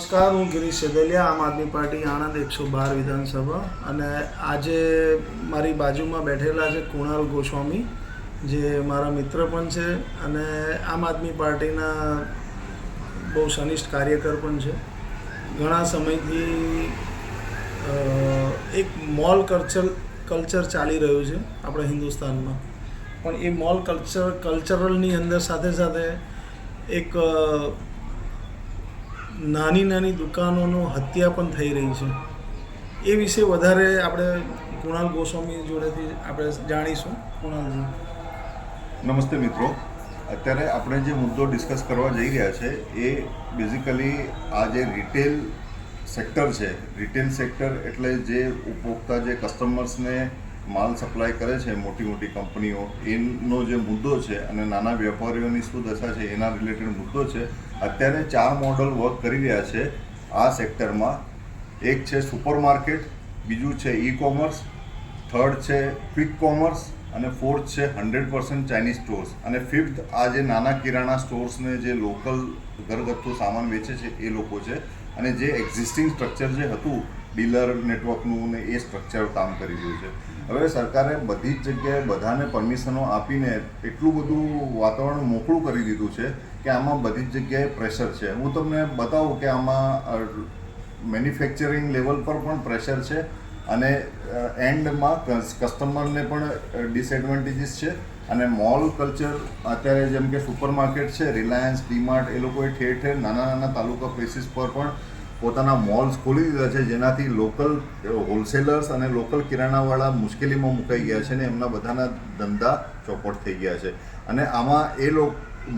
નમસ્કાર, હું ગિરીશ સેદલિયા, આમ આદમી પાર્ટી આણંદ 112 વિધાનસભા. અને આજે મારી બાજુમાં બેઠેલા છે કુણાલ ગોસ્વામી, જે મારા મિત્ર પણ છે અને આમ આદમી પાર્ટીના બહુ સનિષ્ઠ કાર્યકર પણ છે. ઘણા સમયથી એક મોલ કલ્ચર ચાલી રહ્યું છે આપણા હિન્દુસ્તાનમાં, પણ એ મોલ કલ્ચરલની અંદર સાથે સાથે એક નાની નાની દુકાનોનો હત્યા પણ થઈ રહી છે. એ વિશે વધારે આપણે કુણાલ ગોસ્વામી જોડેથી આપણે જાણીશું. કુણાલજી, નમસ્તે મિત્રો. અત્યારે આપણે જે મુદ્દો ડિસ્કસ કરવા જઈ રહ્યા છે એ બેઝિકલી આ જે રિટેલ સેક્ટર છે. રિટેલ સેક્ટર એટલે જે ઉપભોક્તા, જે કસ્ટમર્સને માલ સપ્લાય કરે છે મોટી મોટી કંપનીઓ, એનો જે મુદ્દો છે અને નાના વેપારીઓની શું દશા છે એના રિલેટેડ મુદ્દો છે. અત્યારે 4 મોડલ વર્ક કરી રહ્યા છે આ સેક્ટરમાં. એક છે સુપર માર્કેટ, બીજું છે ઈ કોમર્સ, થર્ડ છે ક્વિક કોમર્સ અને ફોર્થ છે 100% ચાઇનીઝ સ્ટોર્સ અને ફિફ્થ આ જે નાના કિરાણા સ્ટોર્સને જે લોકલ ઘરગથ્થુ સામાન વેચે છે એ લોકો છે. અને જે એક્ઝિસ્ટિંગ સ્ટ્રક્ચર જે હતું ડીલર નેટવર્કનું ને એ સ્ટ્રક્ચર કામ કરી રહ્યું છે. હવે સરકારે બધી જ જગ્યાએ બધાને પરમિશનો આપીને એટલું બધું વાતાવરણ મોકળું કરી દીધું છે કે આમાં બધી જ જગ્યાએ પ્રેશર છે. હું તમને બતાવું કે આમાં મેન્યુફેક્ચરિંગ લેવલ પર પણ પ્રેશર છે અને એન્ડમાં કસ્ટમરને પણ ડિસએડવાન્ટેજીસ છે. અને મોલ કલ્ચર અત્યારે જેમ કે સુપર માર્કેટ છે, રિલાયન્સ, ડીમાર્ટ, એ લોકોએ ઠેર ઠેર નાના નાના તાલુકા પ્લેસીસ પર પણ પોતાના મોલ્સ ખોલી દીધા છે, જેનાથી લોકલ હોલસેલર્સ અને લોકલ કિરાણાવાળા મુશ્કેલીમાં મુકાઈ ગયા છે ને એમના બધાના ધંધા ચોપટ થઈ ગયા છે. અને આમાં એ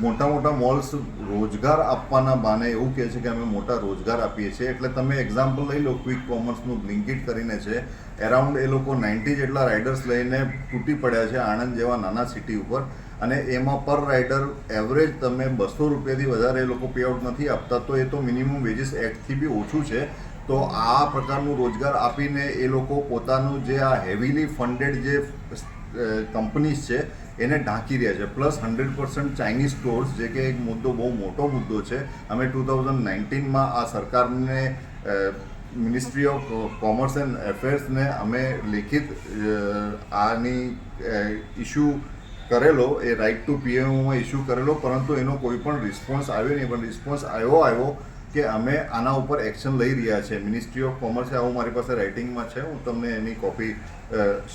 મોટા મોટા મોલ્સ રોજગાર આપવાના બહાને એવું કહે છે કે અમે મોટા રોજગાર આપીએ છીએ. એટલે તમે એક્ઝામ્પલ લઈ લો, ક્વિક કોમર્સનું બ્લિંકિટ કરીને છે, એરાઉન્ડ એ લોકો 90 જેટલા રાઇડર્સ લઈને તૂટી પડ્યા છે આણંદ જેવા નાના સિટી ઉપર. અને એમાં પર રાઇડર એવરેજ તમે 200 રૂપિયાથી વધારે એ લોકો પેઆઉટ નથી આપતા, તો એ તો મિનિમમ વેજીસ એક્ટથી બી ઓછું છે. તો આ પ્રકારનું રોજગાર આપીને એ લોકો પોતાનું જે આ હેવીલી ફંડેડ જે કંપનીઝ છે એને ઢાંકી રહ્યા છે. પ્લસ 100% ચાઇનીઝ સ્ટોર્સ, જે કે એક મુદ્દો, બહુ મોટો મુદ્દો છે. અમે 2019માં આ સરકારને, મિનિસ્ટ્રી ઓફ કોમર્સ એન્ડ એફેર્સને અમે લેખિત આની ઇસ્યુ કરેલો, એ રાઇટ ટુ પીએમઓમાં ઇસ્યુ કરેલો, પરંતુ એનો કોઈ પણ રિસ્પોન્સ આવ્યો નહીં. પણ રિસ્પોન્સ આવ્યો કે અમે આના ઉપર એક્શન લઈ રહ્યા છે. મિનિસ્ટ્રી ઓફ કોમર્સે, આવું મારી પાસે રાઇટિંગમાં છે, હું તમને એની કોપી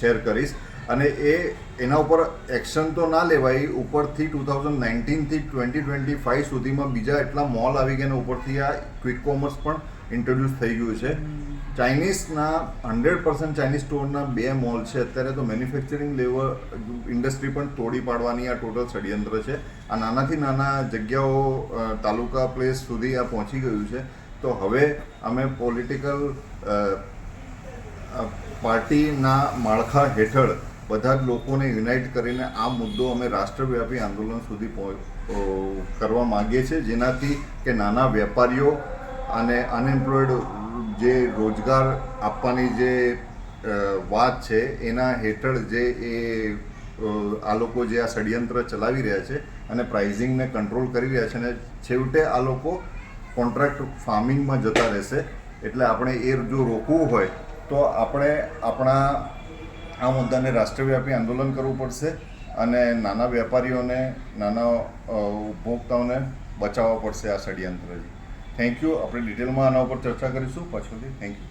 શેર કરીશ. અને એના ઉપર એક્શન તો ના લેવાય, ઉપરથી 2019થી 2025 સુધીમાં બીજા એટલા મોલ આવી ગયા, ઉપરથી આ ક્વિક કોમર્સ પણ ઇન્ટ્રોડ્યુસ થઈ ગયું છે. ચાઇનીઝના 100% ચાઇનીઝ સ્ટોરના 2 મોલ છે અત્યારે. તો મેન્યુફેક્ચરિંગ લેવલ ઇન્ડસ્ટ્રી પણ તોડી પાડવાની આ ટોટલ ષડયંત્ર છે. આ નાનાથી નાના જગ્યાઓ, તાલુકા પ્લેસ સુધી આ પહોંચી ગયું છે. તો હવે અમે પોલિટિકલ પાર્ટીના માળખા હેઠળ બધા જ લોકોને યુનાઇટ કરીને આ મુદ્દો અમે રાષ્ટ્રવ્યાપી આંદોલન સુધી કરવા માગીએ છીએ, જેનાથી કે નાના વેપારીઓ અને અનએમ્પ્લોયડ જે રોજગાર આપવાની જે વાત છે એના હેઠળ જે આ લોકો જે આ ષડયંત્ર ચલાવી રહ્યા છે અને પ્રાઇઝિંગને કંટ્રોલ કરી રહ્યા છે, અને છેવટે આ લોકો કોન્ટ્રાક્ટ ફાર્મિંગમાં જતા રહેશે. એટલે આપણે એ જો રોકવું હોય તો આપણે આપણા આ મુદ્દાને રાષ્ટ્રવ્યાપી આંદોલન કરવું પડશે અને નાના વેપારીઓને, નાના ઉપભોક્તાઓને બચાવવા પડશે આ ષડયંત્રથી. Thank you. આપણે ડિટેલમાં આના ઉપર ચર્ચા કરીશું પાછળથી. Thank you.